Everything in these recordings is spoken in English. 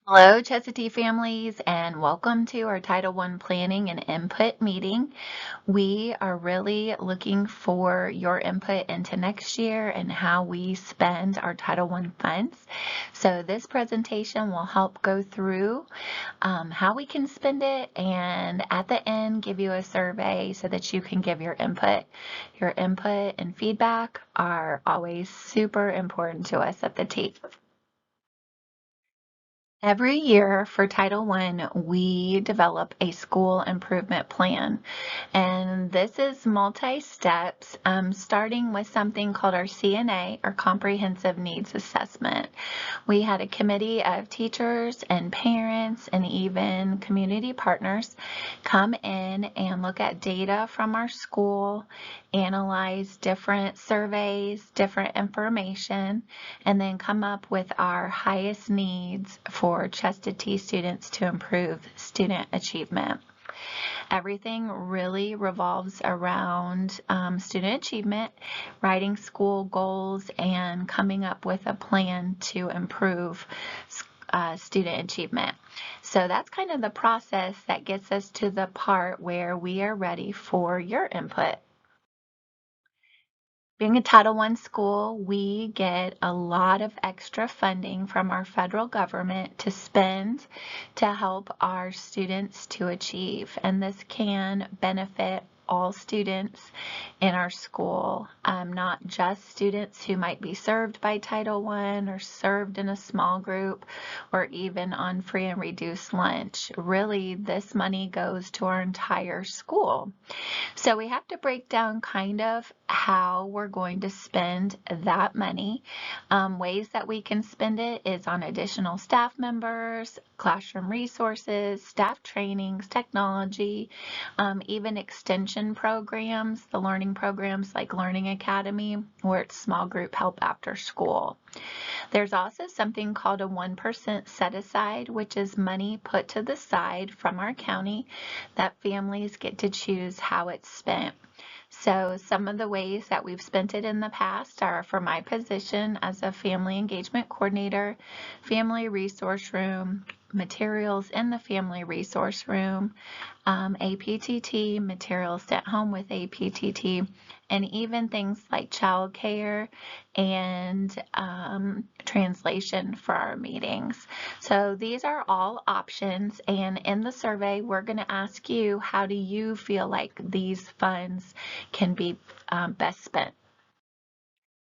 Hello, Chestatee families, and welcome to our Title I Planning and Input meeting. We are really looking for your input into next year and how we spend our Title I funds. So this presentation will help go through how we can spend it, and at the end give you a survey so that you can give your input. Your input and feedback are always super important to us at the team. Every year for Title I, we develop a school improvement plan. And this is multi-steps, starting with something called our CNA, or Comprehensive Needs Assessment. We had a committee of teachers and parents and even community partners come in and look at data from our school, analyze different surveys, different information, and then come up with our highest needs for Chestatee students to improve student achievement. Everything really revolves around student achievement, writing school goals, and coming up with a plan to improve student achievement. So that's kind of the process that gets us to the part where we are ready for your input. Being a Title I school, we get a lot of extra funding from our federal government to spend to help our students to achieve. And this can benefit all students in our school, not just students who might be served by Title I or served in a small group or even on free and reduced lunch. Really, this money goes to our entire school. So we have to break down kind of how we're going to spend that money. Ways that we can spend it is on additional staff members, classroom resources, staff trainings, technology, even extension programs, the learning programs like Learning Academy, where it's small group help after school. There's also something called a 1% set aside, which is money put to the side from our county that families get to choose how it's spent. So some of the ways that we've spent it in the past are for my position as a family engagement coordinator, family resource room, materials in the family resource room, APTT, materials sent home with APTT, and even things like childcare and translation for our meetings. So these are all options, and in the survey we're going to ask you, how do you feel like these funds can be best spent?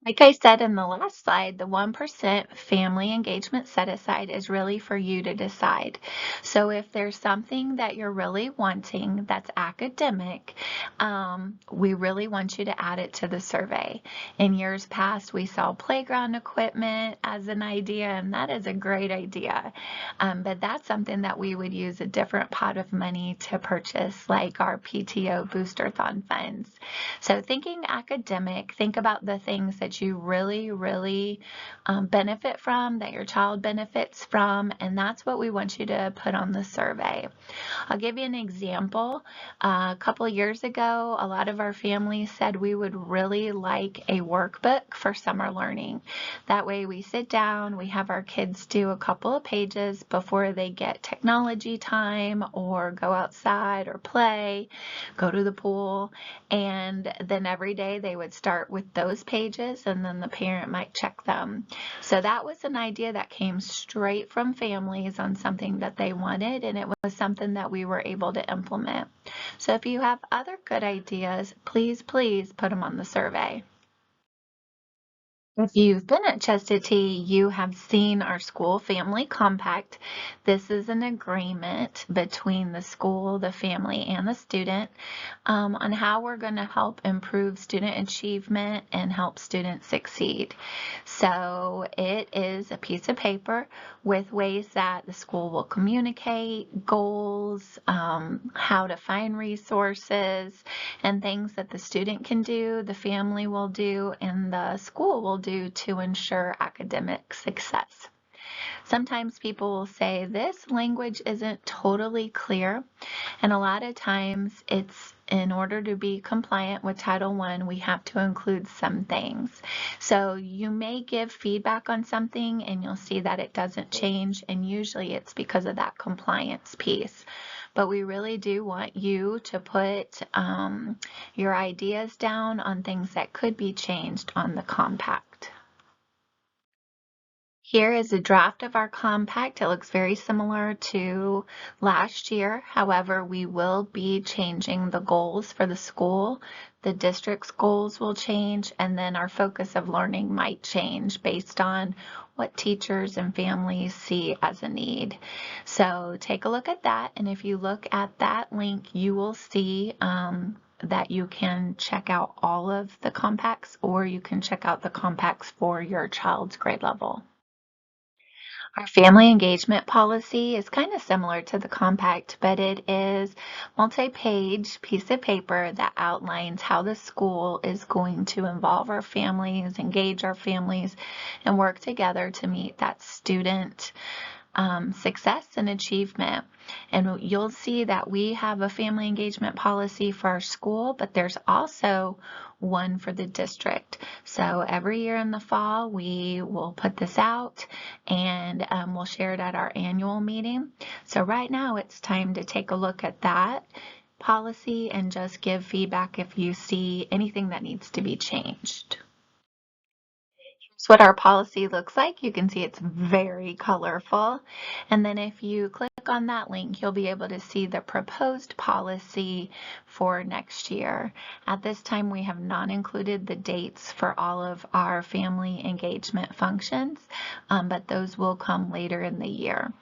Like I said in the last slide, the 1% family engagement set aside is really for you to decide. So if there's something that you're really wanting that's academic, we really want you to add it to the survey. In years past, we saw playground equipment as an idea, and that is a great idea. But that's something that we would use a different pot of money to purchase, like our PTO Boosterthon funds. So thinking academic, think about the things that you really benefit from, that your child benefits from, and that's what we want you to put on the survey. I'll give you an example. A couple years ago, a lot of our families said we would really like a workbook for summer learning. That way we sit down, we have our kids do a couple of pages before they get technology time or go outside or play, go to the pool, and then every day they would start with those pages and then the parent might check them. So that was an idea that came straight from families on something that they wanted, and it was something that we were able to implement. So if you have other good ideas, please put them on the survey. If you've been at Chestatee, you have seen our school family compact. This is an agreement between the school, the family, and the student on how we're going to help improve student achievement and help students succeed. So it is a piece of paper with ways that the school will communicate, goals, how to find resources, and things that the student can do, the family will do, and the school will do to ensure academic success. Sometimes people will say this language isn't totally clear, and a lot of times it's in order to be compliant with Title I, we have to include some things. So you may give feedback on something and you'll see that it doesn't change, and usually it's because of that compliance piece. But we really do want you to put your ideas down on things that could be changed on the compact. Here is a draft of our compact. It looks very similar to last year. However, we will be changing the goals for the school. The district's goals will change, and then our focus of learning might change based on what teachers and families see as a need. So take a look at that, and if you look at that link, you will see that you can check out all of the compacts, or you can check out the compacts for your child's grade level. Our family engagement policy is kind of similar to the compact, but it is multi-page piece of paper that outlines how the school is going to involve our families, engage our families, and work together to meet that student success and achievement. And you'll see that we have a family engagement policy for our school, but there's also one for the district. So every year in the fall, we will put this out and we'll share it at our annual meeting. So right now it's time to take a look at that policy and just give feedback if you see anything that needs to be changed. Here's what our policy looks like. You can see it's very colorful. And then if you click on that link, you'll be able to see the proposed policy for next year. At this time, we have not included the dates for all of our family engagement functions, but those will come later in the year.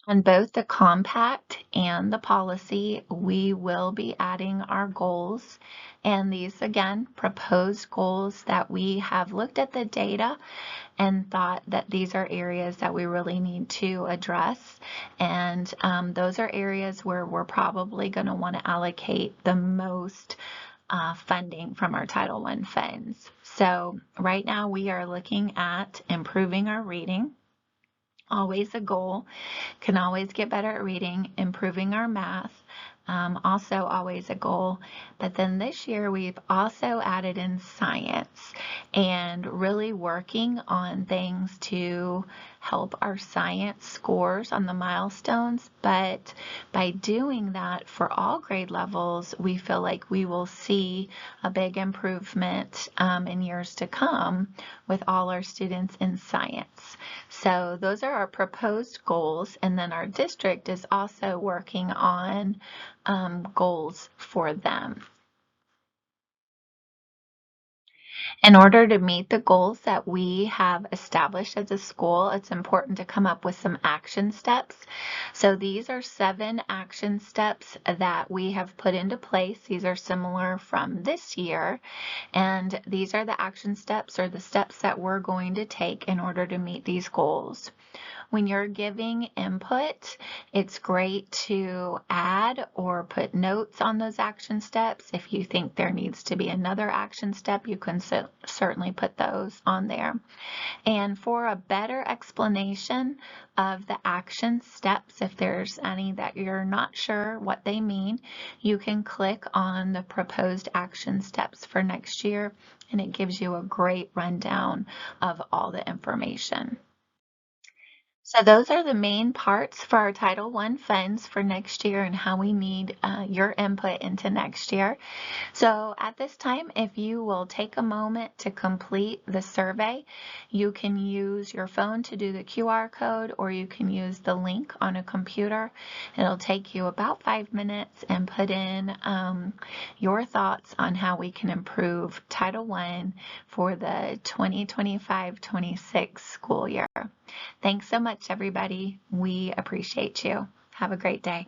On both the compact and the policy, we will be adding our goals. And these, again, proposed goals that we have looked at the data and thought that these are areas that we really need to address. And those are areas where we're probably going to want to allocate the most funding from our Title I funds. So right now we are looking at improving our reading. Always a goal. Can always get better at reading, improving our math, also always a goal. But then this year we've also added in science and really working on things to help our science scores on the milestones. But by doing that for all grade levels, we feel like we will see a big improvement in years to come with all our students in science. So those are our proposed goals, and then our district is also working on goals for them. In order to meet the goals that we have established as a school, it's important to come up with some action steps. So these are 7 action steps that we have put into place. These are similar from this year, and these are the action steps or the steps that we're going to take in order to meet these goals. When you're giving input, it's great to add or put notes on those action steps. If you think there needs to be another action step, you can certainly put those on there. And for a better explanation of the action steps, if there's any that you're not sure what they mean, you can click on the proposed action steps for next year, and it gives you a great rundown of all the information. So those are the main parts for our Title I funds for next year and how we need your input into next year. So at this time, if you will take a moment to complete the survey, you can use your phone to do the QR code, or you can use the link on a computer. It'll take you about 5 minutes and put in your thoughts on how we can improve Title I for the 2025-26 school year. Thanks so much, everybody. We appreciate you. Have a great day.